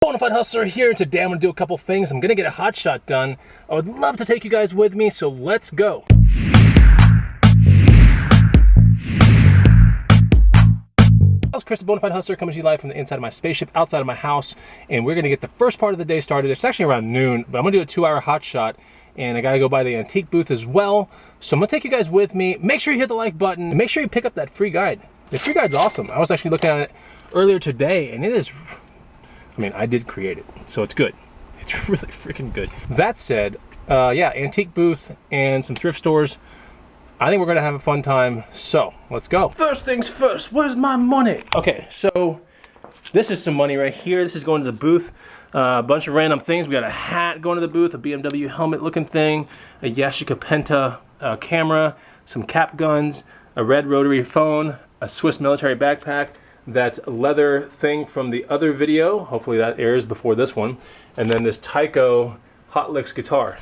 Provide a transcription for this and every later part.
Bonafide Hustler here, and today I'm gonna do a couple things. I'm gonna get a hot shot done. I would love to take you guys with me, so let's go. Chris, the Bonafide Hustler, coming to you live from the inside of my spaceship outside of my house, and we're gonna get the first part of the day started. It's actually around noon, but I'm gonna do a 2-hour hot shot, and I gotta go by the antique booth as well. So I'm gonna take you guys with me. Make sure you hit the like button, and make sure you pick up that free guide. The free guide's awesome. I was actually looking at it earlier today, and it is, I mean, I did create it, so it's good. It's really freaking good. That said, yeah, antique booth and some thrift stores. I think we're gonna have a fun time, so let's go. First things first, where's my money? Okay, so this is some money right here. This is going to the booth. A bunch of random things. We got a hat going to the booth, a BMW helmet looking thing, a Yashica Penta camera, some cap guns, a red rotary phone, a Swiss military backpack, that leather thing from the other video, hopefully that airs before this one, and then this Tyco Hot Licks guitar.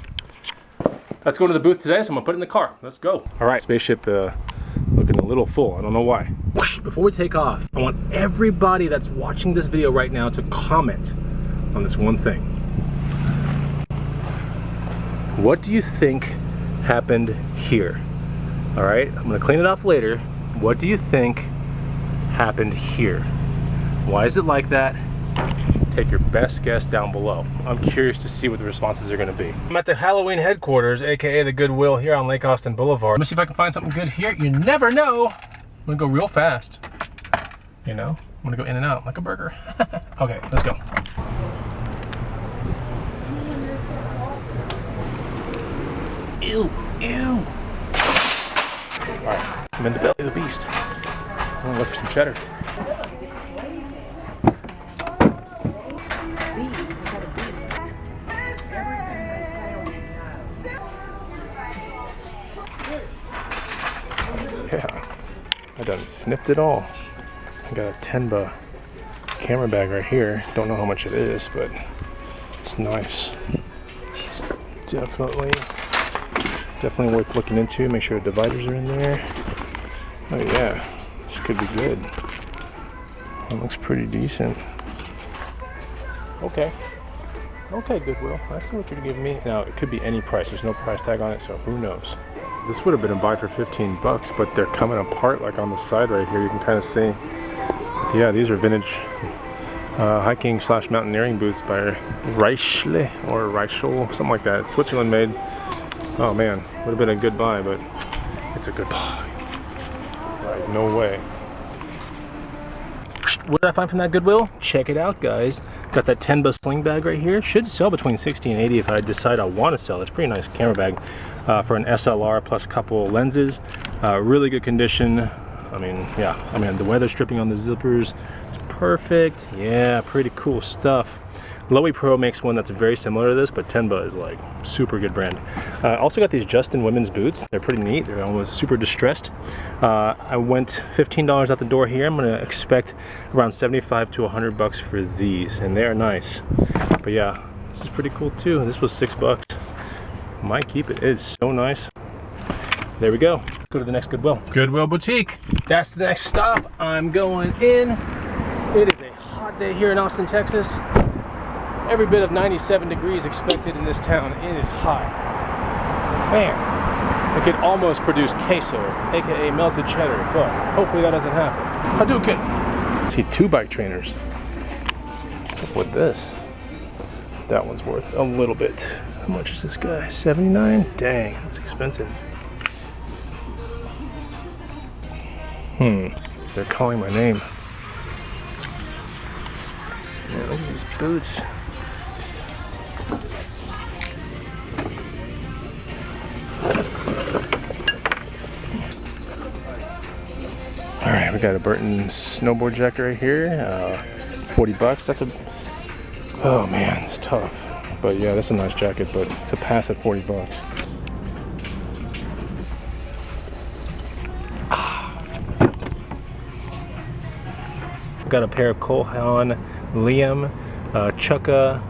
Let's go to the booth today, so I'm gonna put it in the car. Let's go. All right, spaceship looking a little full. I don't know why. Before we take off, I want everybody that's watching this video right now to comment on this one thing. What do you think happened here? All right, I'm gonna clean it off later. What do you think happened here? Why is it like that? Take your best guess down below. I'm curious to see what the responses are gonna be. I'm at the Halloween headquarters, AKA the Goodwill, here on Lake Austin Boulevard. Let me see if I can find something good here. You never know. I'm gonna go real fast. You know, I'm gonna go in and out like a burger. Okay, let's go. Ew, ew. All right, I'm in the belly of the beast. I'm gonna look for some cheddar. Yeah, I done sniffed it all. I got a Tenba camera bag right here. Don't know how much it is, but it's nice. It's definitely worth looking into. Make sure the dividers are in there. Oh yeah, this could be good. It looks pretty decent. Okay, Goodwill. I see what you're giving me. Now it could be any price. There's no price tag on it, so who knows? This would have been a buy for 15 bucks, but they're coming apart like on the side right here. You can kind of see. But yeah, these are vintage hiking / mountaineering boots by Resell or Resell, something like that. Switzerland made. Oh man, would have been a good buy, but it's a good buy. Like, no way. What did I find from that Goodwill? Check it out, guys. Got that Tenba sling bag right here. Should sell between 60 and 80 if I decide I want to sell. It's a pretty nice camera bag for an SLR plus a couple lenses. Really good condition. I mean, yeah. I mean, the weather stripping on the zippers is perfect. Yeah, pretty cool stuff. Lowy Pro makes one that's very similar to this, but Tenba is like super good brand. Also got these Justin women's boots. They're pretty neat. They're almost super distressed. I went $15 out the door here. I'm gonna expect around 75 to 100 bucks for these, and they are nice. But yeah, this is pretty cool too. This was 6 bucks. Might keep it. It is so nice. There we go. Let's go to the next Goodwill. Goodwill Boutique. That's the next stop. I'm going in. It is a hot day here in Austin, Texas. Every bit of 97 degrees expected in this town. It is hot. Man, it could almost produce queso, aka melted cheddar, but hopefully that doesn't happen. Hadouken! See, 2 bike trainers. What's up with this? That one's worth a little bit. How much is this guy? 79? Dang, that's expensive. They're calling my name. Yeah, look at these boots. All right, we got a Burton snowboard jacket right here, 40 bucks. That's a, oh man, it's tough. But yeah, that's a nice jacket, but it's a pass at 40 bucks. Got a pair of Cole Haan Liam Chukka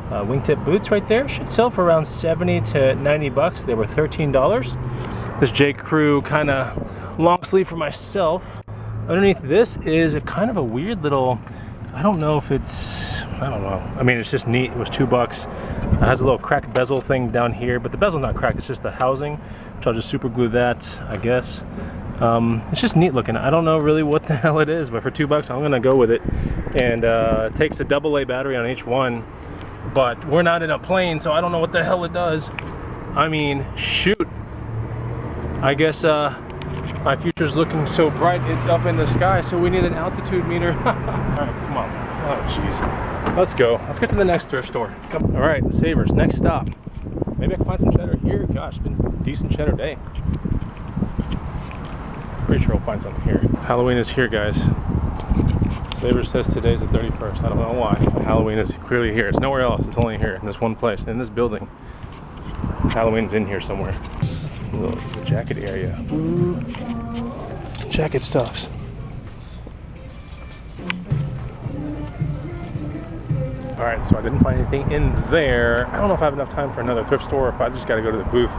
wingtip boots right there. Should sell for around 70 to 90 bucks. They were $13. This J. Crew kind of long sleeve for myself. Underneath this is a kind of a weird little, I don't know if it's I don't know. I mean, it's just neat. It was $2. It has a little cracked bezel thing down here, but the bezel's not cracked. It's just the housing, which I'll just super glue that, I guess. It's just neat looking. I don't know really what the hell it is, but for $2, I'm gonna go with it. And it takes a AA battery on each one, but we're not in a plane, so I don't know what the hell it does. I mean, shoot. I guess my future's looking so bright, it's up in the sky, so we need an altitude meter. All right, come on. Oh, jeez. Let's go. Let's get to the next thrift store. Come. All right, Savers, next stop. Maybe I can find some cheddar here. Gosh, it's been a decent cheddar day. Pretty sure we'll find something here. Halloween is here, guys. Savers says today's the 31st. I don't know why, but Halloween is clearly here. It's nowhere else. It's only here in this one place, in this building. Halloween's in here somewhere. The jacket area. Ooh. Jacket stuffs. All right, so I didn't find anything in there. I don't know if I have enough time for another thrift store or if I just got to go to the booth.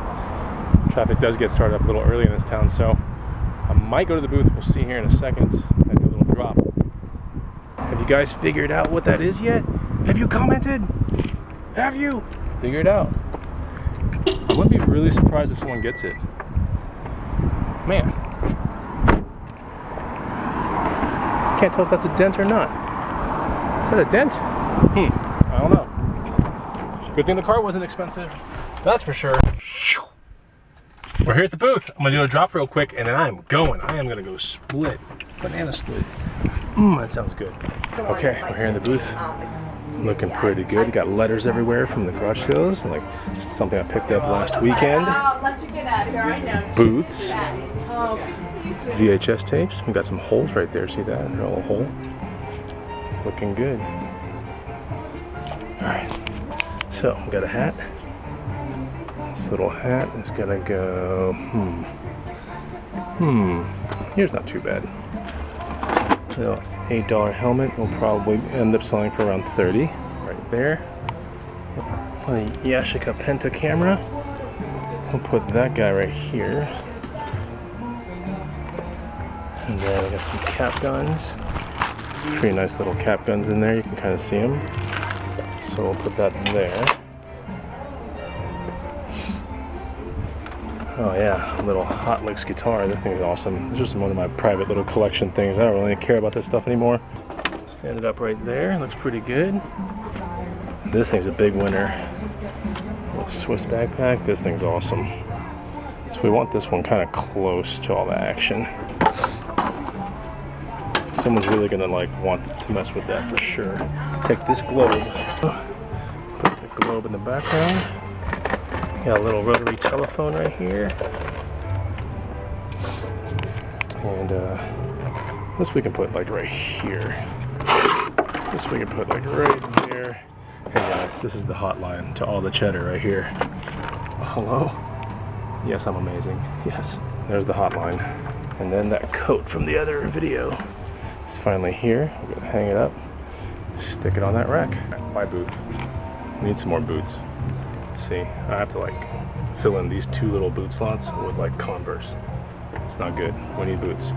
Traffic does get started up a little early in this town, so I might go to the booth. We'll see here in a second. I do a little drop. Have you guys figured out what that is yet? Have you commented? Have you figured it out? I wouldn't be really surprised if someone gets it. Man. Can't tell if that's a dent or not. Is that a dent? I don't know. Good thing the car wasn't expensive. That's for sure. We're here at the booth. I'm gonna do a drop real quick and then I'm going. I am gonna go split. Banana split. That sounds good. Okay, we're here in the booth. Looking pretty good. Got letters everywhere from the garage sales, like just something I picked up last weekend. Boots, VHS tapes. We got some holes right there. See that? A little hole. It's looking good. All right. So we got a hat. This little hat is gonna go. Here's not too bad. So $8 helmet will probably end up selling for around 30 right there. The Yashica Penta camera. We'll put that guy right here. And then we got some cap guns. Pretty nice little cap guns in there. You can kind of see them. So we'll put that there. Oh yeah, a little Hot Licks guitar. That thing is awesome. This is one of my private little collection things. I don't really care about this stuff anymore. Stand it up right there. Looks pretty good. This thing's a big winner. A little Swiss backpack. This thing's awesome. So we want this one kind of close to all the action. Someone's really gonna like want to mess with that for sure. Take this globe. Put the globe in the background. Got a little rotary telephone right here. And this we can put like right here. This we can put like right there. Hey guys, this is the hotline to all the cheddar right here. Hello? Yes, I'm amazing. Yes. There's the hotline. And then that coat from the other video is finally here. We're gonna hang it up. Stick it on that rack. Buy booth. We need some more boots. See, I have to like fill in these two little boot slots with like Converse. It's not good. We need boots.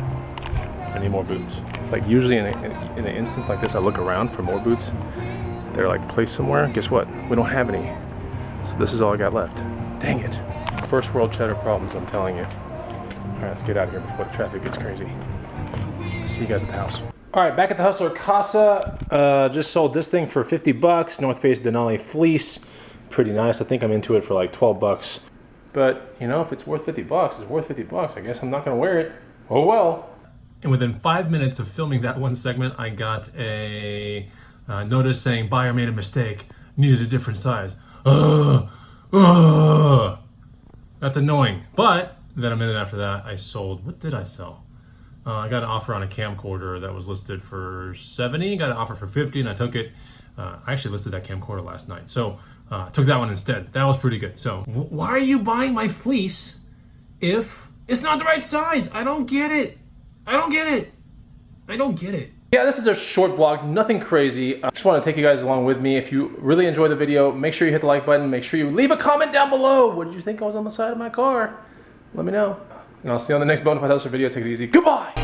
I need more boots. Like usually in an instance like this, I look around for more boots. They're like placed somewhere. Guess what? We don't have any. So this is all I got left. Dang it. First world cheddar problems, I'm telling you. All right, let's get out of here before the traffic gets crazy. See you guys at the house. All right, back at the Hustler Casa. Just sold this thing for 50 bucks. North Face Denali fleece. Pretty nice. I think I'm into it for like 12 bucks. But, you know, if it's worth 50 bucks, it's worth 50 bucks. I guess I'm not going to wear it. Oh, well. And within 5 minutes of filming that one segment, I got a notice saying buyer made a mistake, needed a different size. That's annoying. But then a minute after that, I sold. What did I sell? I got an offer on a camcorder that was listed for 70. Got an offer for 50, and I took it. I actually listed that camcorder last night, so I took that one instead. That was pretty good. So why are you buying my fleece if it's not the right size? I don't get it. I don't get it. I don't get it. Yeah, this is a short vlog, nothing crazy. I just want to take you guys along with me. If you really enjoyed the video, make sure you hit the like button. Make sure you leave a comment down below. What did you think I was on the side of my car? Let me know. And I'll see you on the next Bonafide Hustler video. Take it easy. Goodbye.